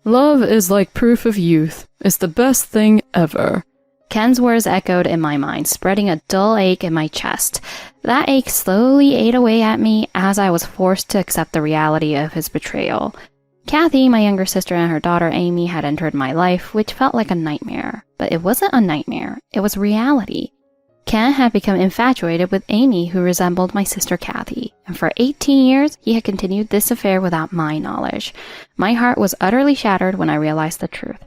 Love is like proof of youth. It's the best thing ever. Ken's words echoed in my mind, spreading a dull ache in my chest. That ache slowly ate away at me as I was forced to accept the reality of his betrayal. Kathy, my younger sister, and her daughter Amy had entered my life, which felt like a nightmare. But it wasn't a nightmare, it was reality. Ken had become infatuated with Amy, who resembled my sister Kathy, and for 18 years he had continued this affair without my knowledge. My heart was utterly shattered when I realized the truth.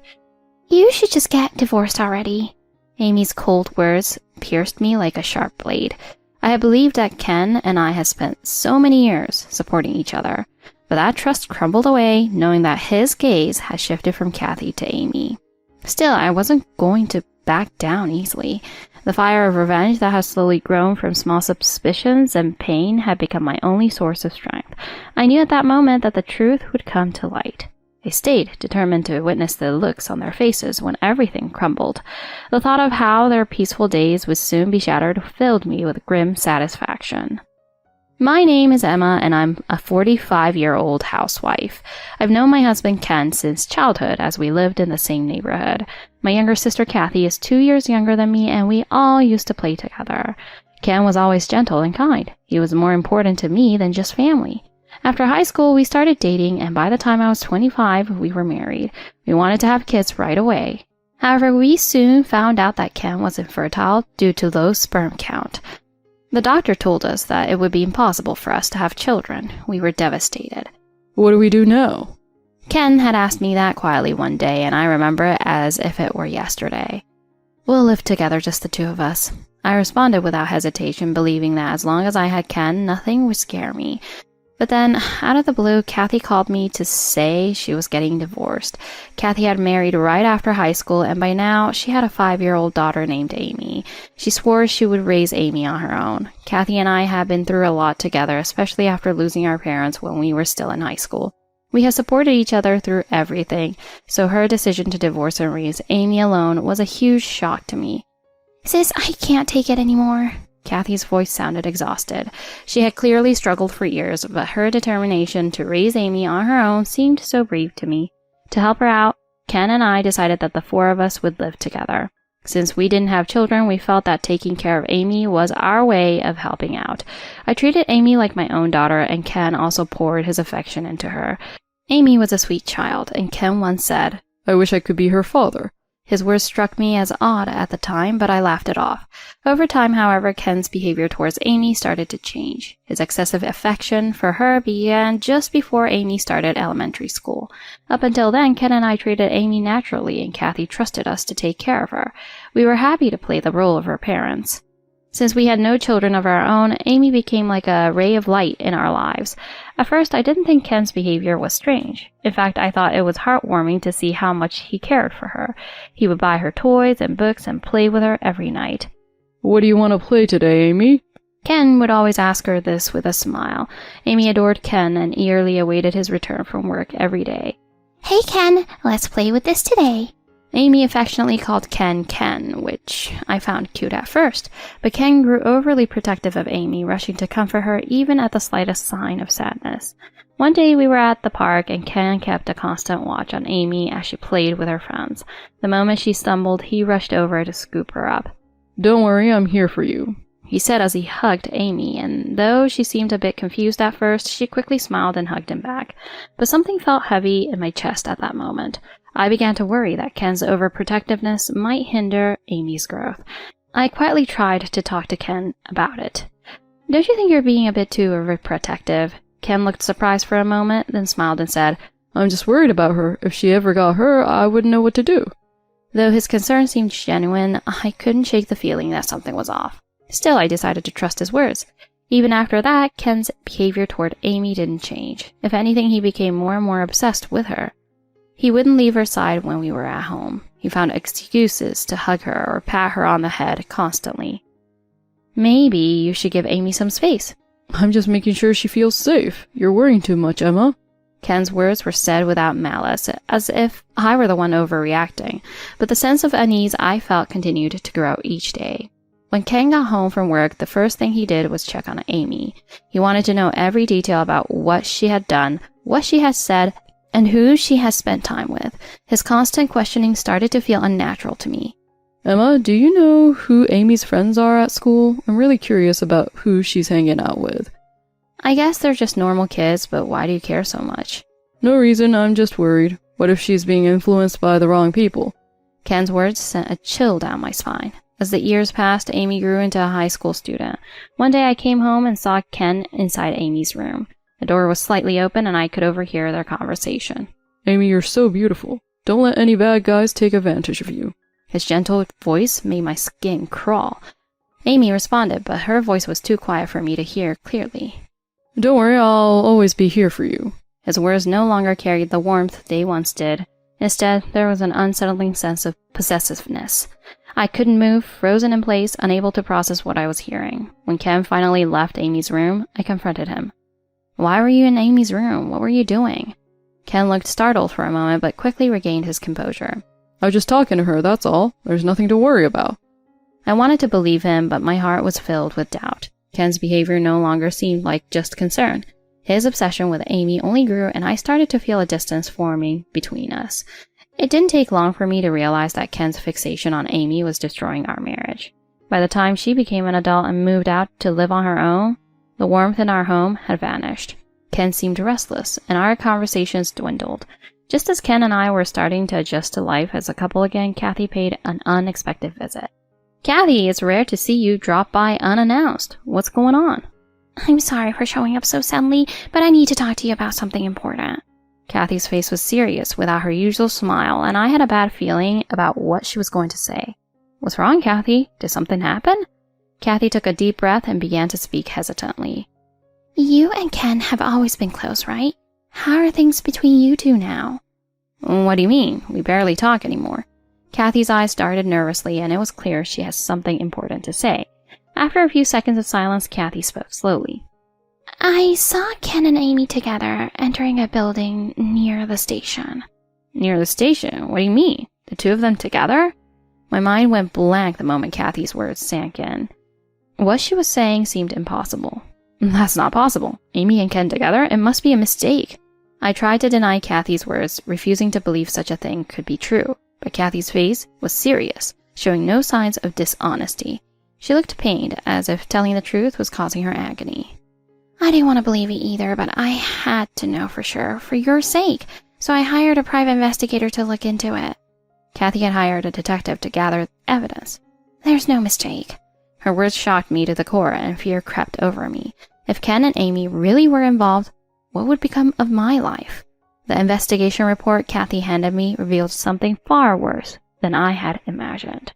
"You should just get divorced already." Amy's cold words pierced me like a sharp blade. I had believed that Ken and I had spent so many years supporting each other, but that trust crumbled away knowing that his gaze had shifted from Kathy to Amy. Still, I wasn't going to back down easily. The fire of revenge that had slowly grown from small suspicions and pain had become my only source of strength. I knew at that moment that the truth would come to light. I stayed, determined to witness the looks on their faces when everything crumbled. The thought of how their peaceful days would soon be shattered filled me with grim satisfaction. My name is Emma, and I'm a 45-year-old housewife. I've known my husband Ken since childhood, as we lived in the same neighborhood. My younger sister Kathy is 2 years younger than me, and we all used to play together. Ken was always gentle and kind. He was more important to me than just family. After high school, we started dating, and by the time I was 25, we were married. We wanted to have kids right away. However, we soon found out that Ken was infertile due to low sperm count. The doctor told us that it would be impossible for us to have children. We were devastated. What do we do now? Ken had asked me that quietly one day, and I remember it as if it were yesterday. "We'll live together, just the two of us." I responded without hesitation, believing that as long as I had Ken, nothing would scare me. But then, out of the blue, Kathy called me to say she was getting divorced. Kathy had married right after high school, and by now, she had a 5-year-old daughter named Amy. She swore she would raise Amy on her own. Kathy and I had been through a lot together, especially after losing our parents when we were still in high school. We had supported each other through everything, so her decision to divorce and raise Amy alone was a huge shock to me. "Sis, I can't take it anymore." Kathy's voice sounded exhausted. She had clearly struggled for years, but her determination to raise Amy on her own seemed so brave to me. To help her out, Ken and I decided that the four of us would live together. Since we didn't have children, we felt that taking care of Amy was our way of helping out. I treated Amy like my own daughter, and Ken also poured his affection into her. Amy was a sweet child, and Ken once said, "I wish I could be her father." His words struck me as odd at the time, but I laughed it off. Over time, however, Ken's behavior towards Amy started to change. His excessive affection for her began just before Amy started elementary school. Up until then, Ken and I treated Amy naturally, and Kathy trusted us to take care of her. We were happy to play the role of her parents. Since we had no children of our own, Amy became like a ray of light in our lives. At first, I didn't think Ken's behavior was strange. In fact, I thought it was heartwarming to see how much he cared for her. He would buy her toys and books and play with her every night. "What do you want to play today, Amy?" Ken would always ask her this with a smile. Amy adored Ken and eagerly awaited his return from work every day. "Hey Ken, let's play with this today." Amy affectionately called Ken Ken, which I found cute at first, but Ken grew overly protective of Amy, rushing to comfort her even at the slightest sign of sadness. One day we were at the park, and Ken kept a constant watch on Amy as she played with her friends. The moment she stumbled, he rushed over to scoop her up. "Don't worry, I'm here for you," he said as he hugged Amy, and though she seemed a bit confused at first, she quickly smiled and hugged him back. But something felt heavy in my chest at that moment. I began to worry that Ken's overprotectiveness might hinder Amy's growth. I quietly tried to talk to Ken about it. "Don't you think you're being a bit too overprotective?" Ken looked surprised for a moment, then smiled and said, "I'm just worried about her. If she ever got hurt, I wouldn't know what to do." Though his concern seemed genuine, I couldn't shake the feeling that something was off. Still, I decided to trust his words. Even after that, Ken's behavior toward Amy didn't change. If anything, he became more and more obsessed with her. He wouldn't leave her side when we were at home. He found excuses to hug her or pat her on the head constantly. "Maybe you should give Amy some space." "I'm just making sure she feels safe. You're worrying too much, Emma." Ken's words were said without malice, as if I were the one overreacting, but the sense of unease I felt continued to grow each day. When Ken got home from work, the first thing he did was check on Amy. He wanted to know every detail about what she had done, what she had said, and who she has spent time with. His constant questioning started to feel unnatural to me. Emma, do you know who Amy's friends are at school? I'm really curious about who she's hanging out with. I guess they're just normal kids, but why do you care so much? No reason, I'm just worried. What if she's being influenced by the wrong people? Ken's words sent a chill down my spine. As the years passed, Amy grew into a high school student. One day I came home and saw Ken inside Amy's room. The door was slightly open and I could overhear their conversation. Amy, you're so beautiful. Don't let any bad guys take advantage of you. His gentle voice made my skin crawl. Amy responded, but her voice was too quiet for me to hear clearly. Don't worry, I'll always be here for you. His words no longer carried the warmth they once did. Instead, there was an unsettling sense of possessiveness. I couldn't move, frozen in place, unable to process what I was hearing. When Ken finally left Amy's room, I confronted him. Why were you in Amy's room? What were you doing? Ken looked startled for a moment, but quickly regained his composure. I was just talking to her, that's all. There's nothing to worry about. I wanted to believe him, but my heart was filled with doubt. Ken's behavior no longer seemed like just concern. His obsession with Amy only grew, and I started to feel a distance forming between us. It didn't take long for me to realize that Ken's fixation on Amy was destroying our marriage. By the time she became an adult and moved out to live on her own, the warmth in our home had vanished. Ken seemed restless, and our conversations dwindled. Just as Ken and I were starting to adjust to life as a couple again, Kathy paid an unexpected visit. Kathy, it's rare to see you drop by unannounced. What's going on? I'm sorry for showing up so suddenly, but I need to talk to you about something important. Kathy's face was serious without her usual smile, and I had a bad feeling about what she was going to say. What's wrong, Kathy? Did something happen? Kathy took a deep breath and began to speak hesitantly. You and Ken have always been close, right? How are things between you two now? What do you mean? We barely talk anymore. Kathy's eyes darted nervously, and it was clear she has something important to say. After a few seconds of silence, Kathy spoke slowly. I saw Ken and Amy together entering a building near the station. Near the station? What do you mean? The two of them together? My mind went blank the moment Kathy's words sank in. What she was saying seemed impossible. That's not possible. Amy and Ken together? It must be a mistake. I tried to deny Kathy's words, refusing to believe such a thing could be true, but Kathy's face was serious, showing no signs of dishonesty. She looked pained, as if telling the truth was causing her agony. I didn't want to believe it either, but I had to know for sure, for your sake, so I hired a private investigator to look into it. Kathy had hired a detective to gather evidence. There's no mistake. Her words shocked me to the core, and fear crept over me. If Ken and Amy really were involved, what would become of my life? The investigation report Kathy handed me revealed something far worse than I had imagined.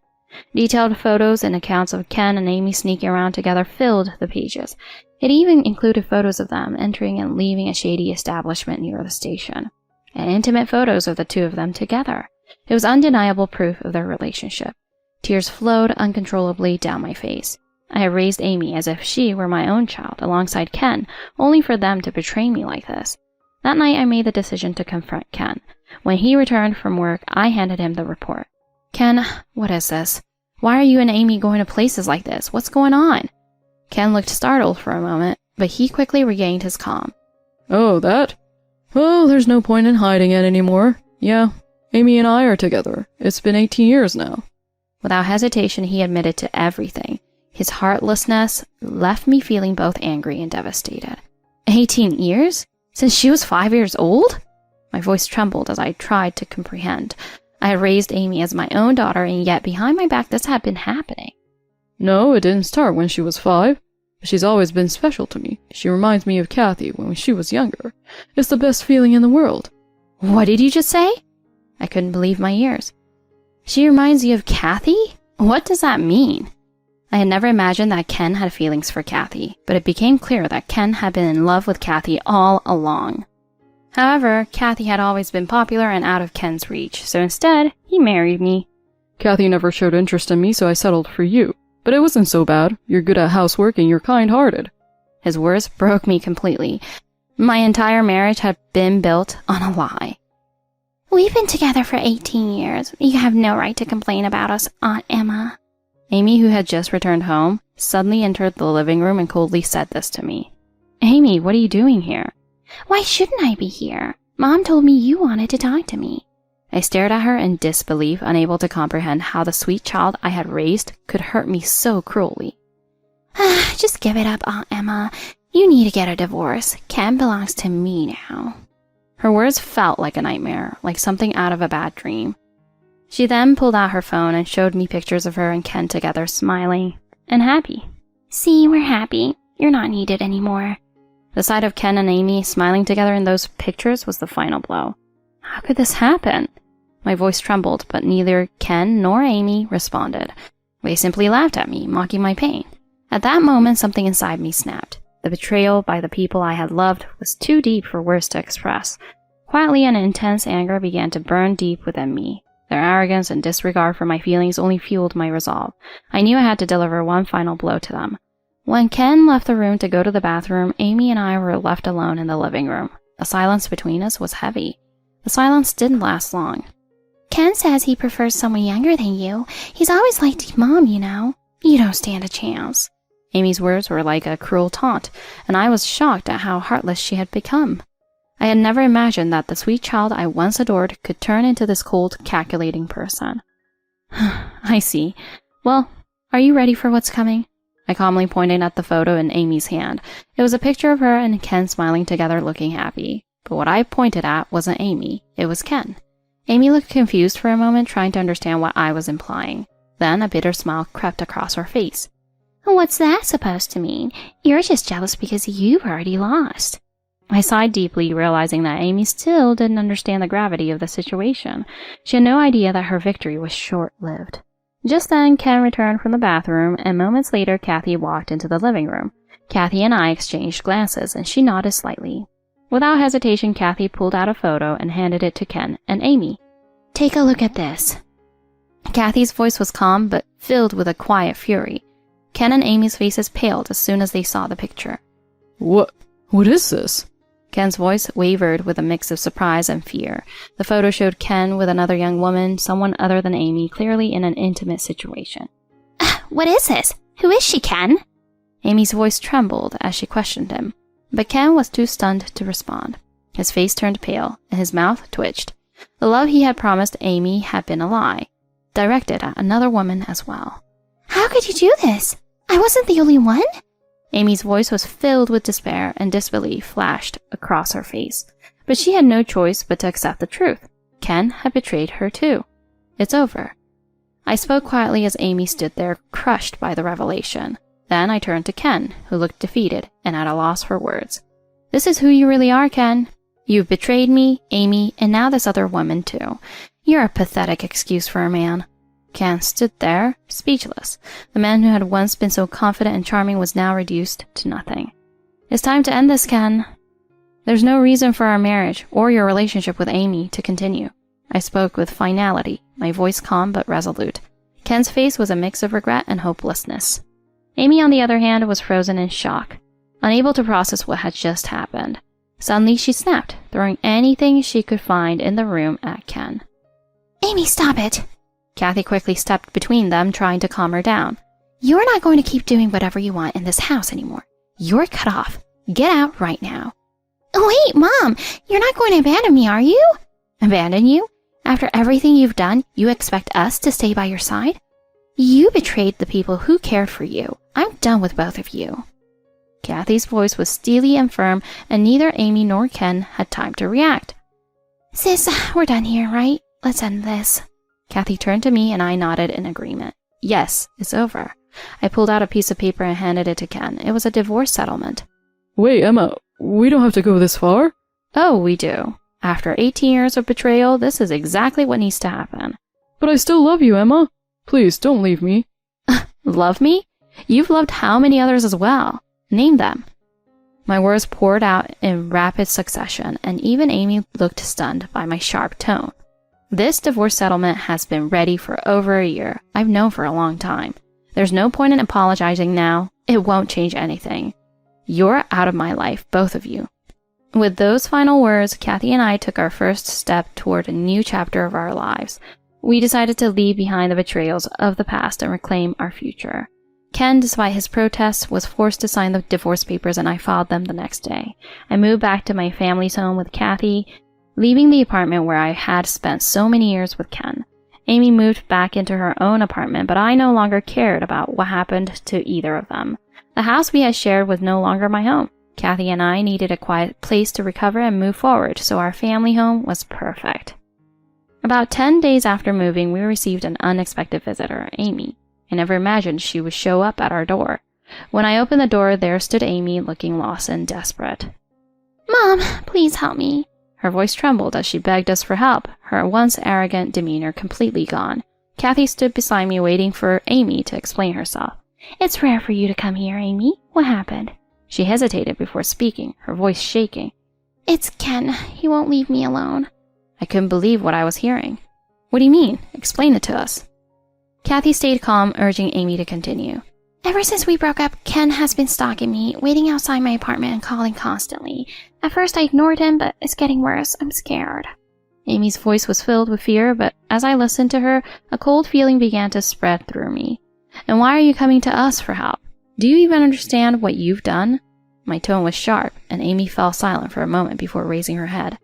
Detailed photos and accounts of Ken and Amy sneaking around together filled the pages. It even included photos of them entering and leaving a shady establishment near the station, and intimate photos of the two of them together. It was undeniable proof of their relationship. Tears flowed uncontrollably down my face. I had raised Amy as if she were my own child alongside Ken, only for them to betray me like this. That night I made the decision to confront Ken. When he returned from work, I handed him the report. Ken, what is this? Why are you and Amy going to places like this? What's going on? Ken looked startled for a moment, but he quickly regained his calm. Oh, that? Well, there's no point in hiding it anymore. Yeah, Amy and I are together. It's been 18 years now. Without hesitation, he admitted to everything. His heartlessness left me feeling both angry and devastated. 18 years? Since she was 5 years old? My voice trembled as I tried to comprehend. I had raised Amy as my own daughter, and yet behind my back this had been happening. No, it didn't start when she was 5. But she's always been special to me. She reminds me of Kathy when she was younger. It's the best feeling in the world. What did you just say? I couldn't believe my ears. She reminds you of Kathy? What does that mean? I had never imagined that Ken had feelings for Kathy, but it became clear that Ken had been in love with Kathy all along. However, Kathy had always been popular and out of Ken's reach, so instead, he married me. Kathy never showed interest in me, so I settled for you. But it wasn't so bad. You're good at housework and you're kind-hearted. His words broke me completely. My entire marriage had been built on a lie. We've been together for 18 years. You have no right to complain about us, Aunt Emma. Amy, who had just returned home, suddenly entered the living room and coldly said this to me. Amy, what are you doing here? Why shouldn't I be here? Mom told me you wanted to talk to me. I stared at her in disbelief, unable to comprehend how the sweet child I had raised could hurt me so cruelly. Just give it up, Aunt Emma. You need to get a divorce. Ken belongs to me now. Her words felt like a nightmare, like something out of a bad dream. She then pulled out her phone and showed me pictures of her and Ken together, smiling and happy. See, we're happy. You're not needed anymore. The sight of Ken and Amy smiling together in those pictures was the final blow. How could this happen? My voice trembled, but neither Ken nor Amy responded. They simply laughed at me, mocking my pain. At that moment, something inside me snapped. The betrayal by the people I had loved was too deep for words to express. Quietly, an intense anger began to burn deep within me. Their arrogance and disregard for my feelings only fueled my resolve. I knew I had to deliver one final blow to them. When Ken left the room to go to the bathroom, Amy and I were left alone in the living room. The silence between us was heavy. The silence didn't last long. Ken says he prefers someone younger than you. He's always liked Mom, you know. You don't stand a chance. Amy's words were like a cruel taunt, and I was shocked at how heartless she had become. I had never imagined that the sweet child I once adored could turn into this cold, calculating person. I see. Well, are you ready for what's coming? I calmly pointed at the photo in Amy's hand. It was a picture of her and Ken smiling together, looking happy. But what I pointed at wasn't Amy, it was Ken. Amy looked confused for a moment, trying to understand what I was implying. Then a bitter smile crept across her face. What's that supposed to mean? You're just jealous because you've already lost. I sighed deeply, realizing that Amy still didn't understand the gravity of the situation. She had no idea that her victory was short-lived. Just then, Ken returned from the bathroom, and moments later, Kathy walked into the living room. Kathy and I exchanged glances, and she nodded slightly. Without hesitation, Kathy pulled out a photo and handed it to Ken and Amy. Take a look at this. Kathy's voice was calm, but filled with a quiet fury. Ken and Amy's faces paled as soon as they saw the picture. What is this? Ken's voice wavered with a mix of surprise and fear. The photo showed Ken with another young woman, someone other than Amy, clearly in an intimate situation. What is this? Who is she, Ken? Amy's voice trembled as she questioned him, but Ken was too stunned to respond. His face turned pale, and his mouth twitched. The love he had promised Amy had been a lie, directed at another woman as well. How could you do this? I wasn't the only one? Amy's voice was filled with despair, and disbelief flashed across her face. But she had no choice but to accept the truth. Ken had betrayed her too. It's over. I spoke quietly as Amy stood there, crushed by the revelation. Then I turned to Ken, who looked defeated and at a loss for words. This is who you really are, Ken. You've betrayed me, Amy, and now this other woman too. You're a pathetic excuse for a man. Ken stood there, speechless. The man who had once been so confident and charming was now reduced to nothing. It's time to end this, Ken. There's no reason for our marriage or your relationship with Amy to continue. I spoke with finality, my voice calm but resolute. Ken's face was a mix of regret and hopelessness. Amy, on the other hand, was frozen in shock, unable to process what had just happened. Suddenly she snapped, throwing anything she could find in the room at Ken. Amy, stop it! Kathy quickly stepped between them, trying to calm her down. You're not going to keep doing whatever you want in this house anymore. You're cut off. Get out right now. Wait, Mom! You're not going to abandon me, are you? Abandon you? After everything you've done, you expect us to stay by your side? You betrayed the people who cared for you. I'm done with both of you. Kathy's voice was steely and firm, and neither Amy nor Ken had time to react. Sis, we're done here, right? Let's end this. Kathy turned to me and I nodded in agreement. Yes, it's over. I pulled out a piece of paper and handed it to Ken. It was a divorce settlement. Wait, Emma, we don't have to go this far? Oh, we do. After 18 years of betrayal, this is exactly what needs to happen. But I still love you, Emma. Please, don't leave me. Love me? You've loved how many others as well? Name them. My words poured out in rapid succession, and even Amy looked stunned by my sharp tone. This divorce settlement has been ready for over a year. I've known for a long time. There's no point in apologizing now. It won't change anything. You're out of my life, both of you. With those final words, Kathy and I took our first step toward a new chapter of our lives. We decided to leave behind the betrayals of the past and reclaim our future. Ken, despite his protests, was forced to sign the divorce papers, and I filed them the next day. I moved back to my family's home with Kathy, leaving the apartment where I had spent so many years with Ken. Amy moved back into her own apartment, but I no longer cared about what happened to either of them. The house we had shared was no longer my home. Kathy and I needed a quiet place to recover and move forward, so our family home was perfect. About 10 days after moving, we received an unexpected visitor, Amy. I never imagined she would show up at our door. When I opened the door, there stood Amy, looking lost and desperate. Mom, please help me. Her voice trembled as she begged us for help, her once arrogant demeanor completely gone. Kathy stood beside me waiting for Amy to explain herself. It's rare for you to come here, Amy. What happened? She hesitated before speaking, her voice shaking. It's Ken. He won't leave me alone. I couldn't believe what I was hearing. What do you mean? Explain it to us. Kathy stayed calm, urging Amy to continue. Ever since we broke up, Ken has been stalking me, waiting outside my apartment and calling constantly. At first I ignored him, but it's getting worse. I'm scared. Amy's voice was filled with fear, but as I listened to her, a cold feeling began to spread through me. And why are you coming to us for help? Do you even understand what you've done? My tone was sharp, and Amy fell silent for a moment before raising her head.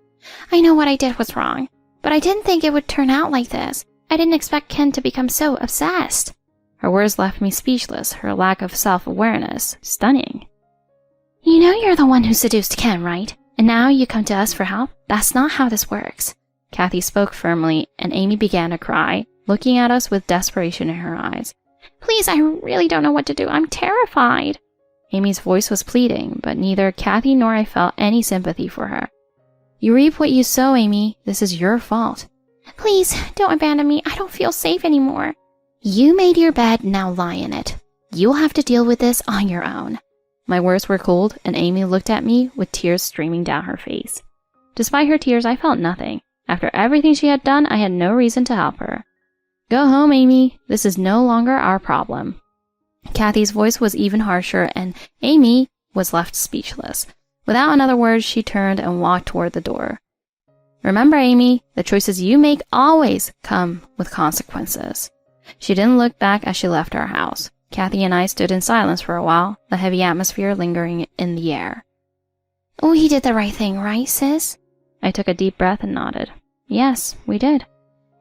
I know what I did was wrong, but I didn't think it would turn out like this. I didn't expect Ken to become so obsessed. Her words left me speechless, her lack of self-awareness stunning. You know you're the one who seduced Ken, right? And now you come to us for help? That's not how this works. Kathy spoke firmly, and Amy began to cry, looking at us with desperation in her eyes. Please, I really don't know what to do. I'm terrified. Amy's voice was pleading, but neither Kathy nor I felt any sympathy for her. You reap what you sow, Amy. This is your fault. Please, don't abandon me. I don't feel safe anymore. You made your bed, now lie in it. You'll have to deal with this on your own. My words were cold, and Amy looked at me with tears streaming down her face. Despite her tears, I felt nothing. After everything she had done, I had no reason to help her. Go home, Amy. This is no longer our problem. Kathy's voice was even harsher, and Amy was left speechless. Without another word, she turned and walked toward the door. Remember, Amy, the choices you make always come with consequences. She didn't look back as she left our house. Kathy and I stood in silence for a while, the heavy atmosphere lingering in the air. We did the right thing, right, sis? I took a deep breath and nodded. Yes, we did.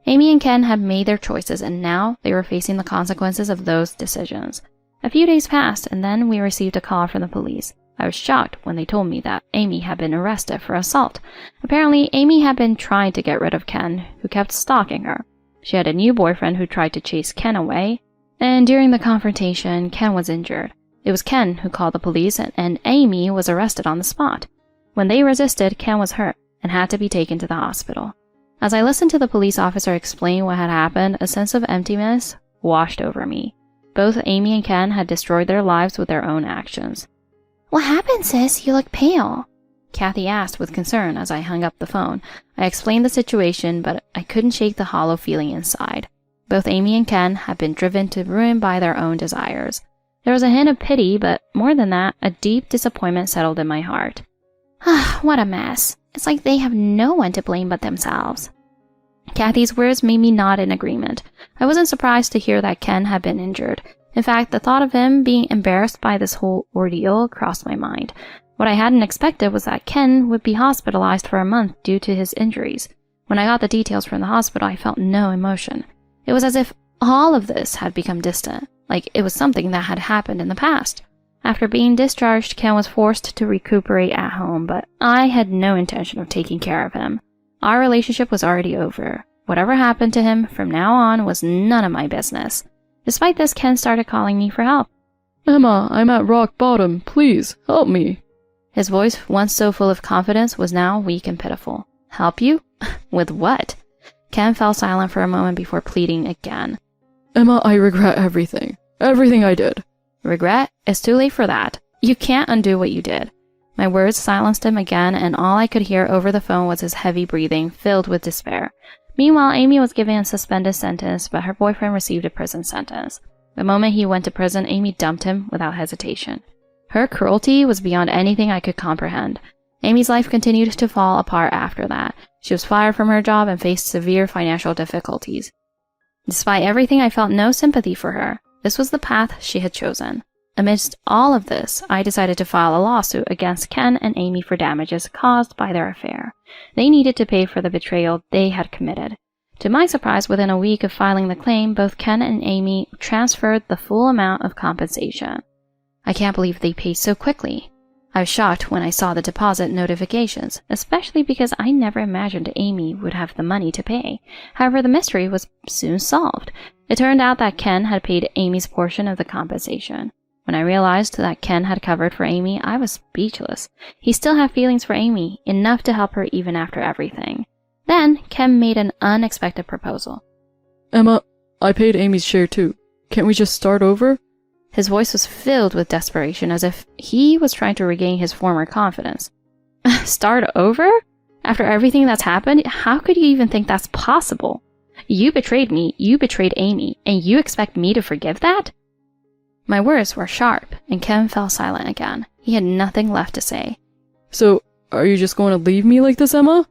Amy and Ken had made their choices, and now they were facing the consequences of those decisions. A few days passed, and then we received a call from the police. I was shocked when they told me that Amy had been arrested for assault. Apparently, Amy had been trying to get rid of Ken, who kept stalking her. She had a new boyfriend who tried to chase Ken away, and during the confrontation, Ken was injured. It was Ken who called the police, and Amy was arrested on the spot. When they resisted, Ken was hurt and had to be taken to the hospital. As I listened to the police officer explain what had happened, a sense of emptiness washed over me. Both Amy and Ken had destroyed their lives with their own actions. What happened, sis? You look pale. Kathy asked with concern as I hung up the phone. I explained the situation, but I couldn't shake the hollow feeling inside. Both Amy and Ken had been driven to ruin by their own desires. There was a hint of pity, but more than that, a deep disappointment settled in my heart. What a mess. It's like they have no one to blame but themselves. Kathy's words made me nod in agreement. I wasn't surprised to hear that Ken had been injured. In fact, the thought of him being embarrassed by this whole ordeal crossed my mind. What I hadn't expected was that Ken would be hospitalized for a month due to his injuries. When I got the details from the hospital, I felt no emotion. It was as if all of this had become distant, like it was something that had happened in the past. After being discharged, Ken was forced to recuperate at home, but I had no intention of taking care of him. Our relationship was already over. Whatever happened to him from now on was none of my business. Despite this, Ken started calling me for help. Emma, I'm at rock bottom. Please, help me. His voice, once so full of confidence, was now weak and pitiful. Help you? With what? Ken fell silent for a moment before pleading again. Emma, I regret everything. Everything I did. Regret? It's too late for that. You can't undo what you did. My words silenced him again, and all I could hear over the phone was his heavy breathing, filled with despair. Meanwhile, Amy was given a suspended sentence, but her boyfriend received a prison sentence. The moment he went to prison, Amy dumped him without hesitation. Her cruelty was beyond anything I could comprehend. Amy's life continued to fall apart after that. She was fired from her job and faced severe financial difficulties. Despite everything, I felt no sympathy for her. This was the path she had chosen. Amidst all of this, I decided to file a lawsuit against Ken and Amy for damages caused by their affair. They needed to pay for the betrayal they had committed. To my surprise, within a week of filing the claim, both Ken and Amy transferred the full amount of compensation. I can't believe they paid so quickly. I was shocked when I saw the deposit notifications, especially because I never imagined Amy would have the money to pay. However, the mystery was soon solved. It turned out that Ken had paid Amy's portion of the compensation. When I realized that Ken had covered for Amy, I was speechless. He still had feelings for Amy, enough to help her even after everything. Then, Ken made an unexpected proposal. Emma, I paid Amy's share too. Can't we just start over? His voice was filled with desperation, as if he was trying to regain his former confidence. Start over? After everything that's happened, how could you even think that's possible? You betrayed me, you betrayed Amy, and you expect me to forgive that? My words were sharp, and Ken fell silent again. He had nothing left to say. So, are you just going to leave me like this, Emma?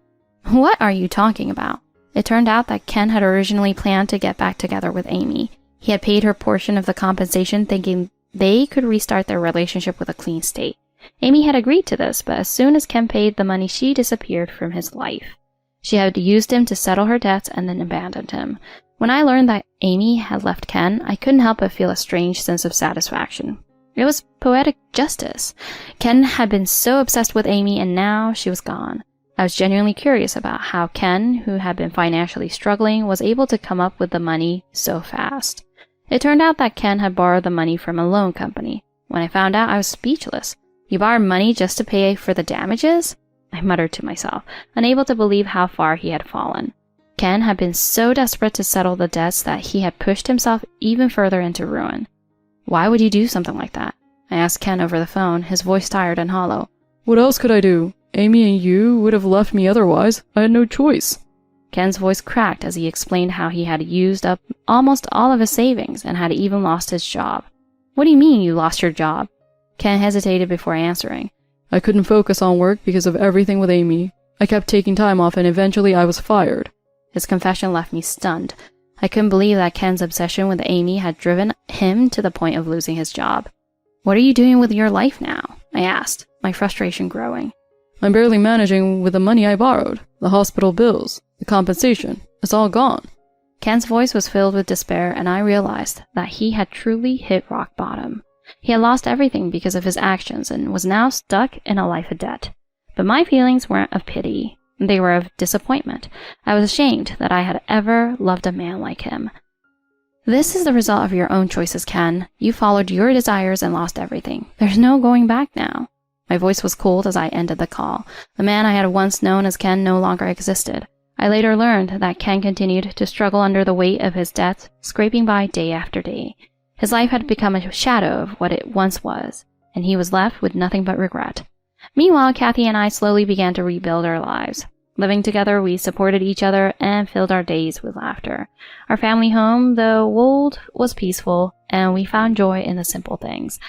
What are you talking about? It turned out that Ken had originally planned to get back together with Amy. He had paid her portion of the compensation, thinking they could restart their relationship with a clean slate. Amy had agreed to this, but as soon as Ken paid the money, she disappeared from his life. She had used him to settle her debts and then abandoned him. When I learned that Amy had left Ken, I couldn't help but feel a strange sense of satisfaction. It was poetic justice. Ken had been so obsessed with Amy, and now she was gone. I was genuinely curious about how Ken, who had been financially struggling, was able to come up with the money so fast. It turned out that Ken had borrowed the money from a loan company. When I found out, I was speechless. You borrowed money just to pay for the damages? I muttered to myself, unable to believe how far he had fallen. Ken had been so desperate to settle the debts that he had pushed himself even further into ruin. Why would you do something like that? I asked Ken over the phone, his voice tired and hollow. What else could I do? Amy and you would have left me otherwise. I had no choice. Ken's voice cracked as he explained how he had used up almost all of his savings and had even lost his job. What do you mean you lost your job? Ken hesitated before answering. I couldn't focus on work because of everything with Amy. I kept taking time off and eventually I was fired. His confession left me stunned. I couldn't believe that Ken's obsession with Amy had driven him to the point of losing his job. What are you doing with your life now? I asked, my frustration growing. I'm barely managing with the money I borrowed. The hospital bills, the compensation, it's all gone. Ken's voice was filled with despair, and I realized that he had truly hit rock bottom. He had lost everything because of his actions and was now stuck in a life of debt. But my feelings weren't of pity. They were of disappointment. I was ashamed that I had ever loved a man like him. This is the result of your own choices, Ken. You followed your desires and lost everything. There's no going back now. My voice was cold as I ended the call. The man I had once known as Ken no longer existed. I later learned that Ken continued to struggle under the weight of his debts, scraping by day after day. His life had become a shadow of what it once was, and he was left with nothing but regret. Meanwhile, Kathy and I slowly began to rebuild our lives. Living together, we supported each other and filled our days with laughter. Our family home, though old, was peaceful, and we found joy in the simple things.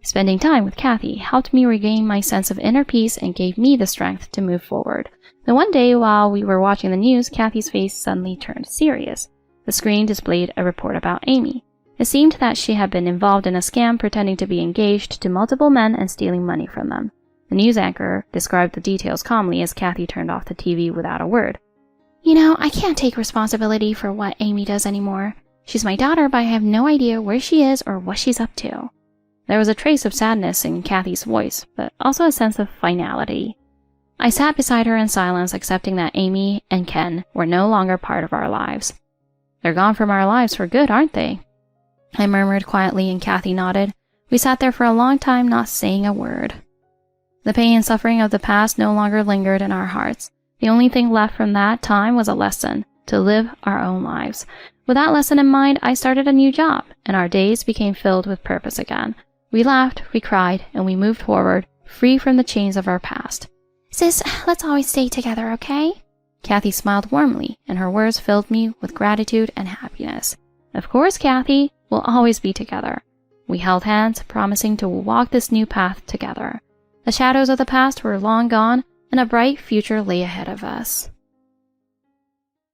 Spending time with Kathy helped me regain my sense of inner peace and gave me the strength to move forward. Then one day, while we were watching the news, Kathy's face suddenly turned serious. The screen displayed a report about Amy. It seemed that she had been involved in a scam, pretending to be engaged to multiple men and stealing money from them. The news anchor described the details calmly as Kathy turned off the TV without a word. You know, I can't take responsibility for what Amy does anymore. She's my daughter, but I have no idea where she is or what she's up to. There was a trace of sadness in Kathy's voice, but also a sense of finality. I sat beside her in silence, accepting that Amy and Ken were no longer part of our lives. They're gone from our lives for good, aren't they? I murmured quietly, and Kathy nodded. We sat there for a long time, not saying a word. The pain and suffering of the past no longer lingered in our hearts. The only thing left from that time was a lesson, to live our own lives. With that lesson in mind, I started a new job, and our days became filled with purpose again. We laughed, we cried, and we moved forward, free from the chains of our past. Sis, let's always stay together, okay? Kathy smiled warmly, and her words filled me with gratitude and happiness. Of course, Kathy, we'll always be together. We held hands, promising to walk this new path together. The shadows of the past were long gone, and a bright future lay ahead of us.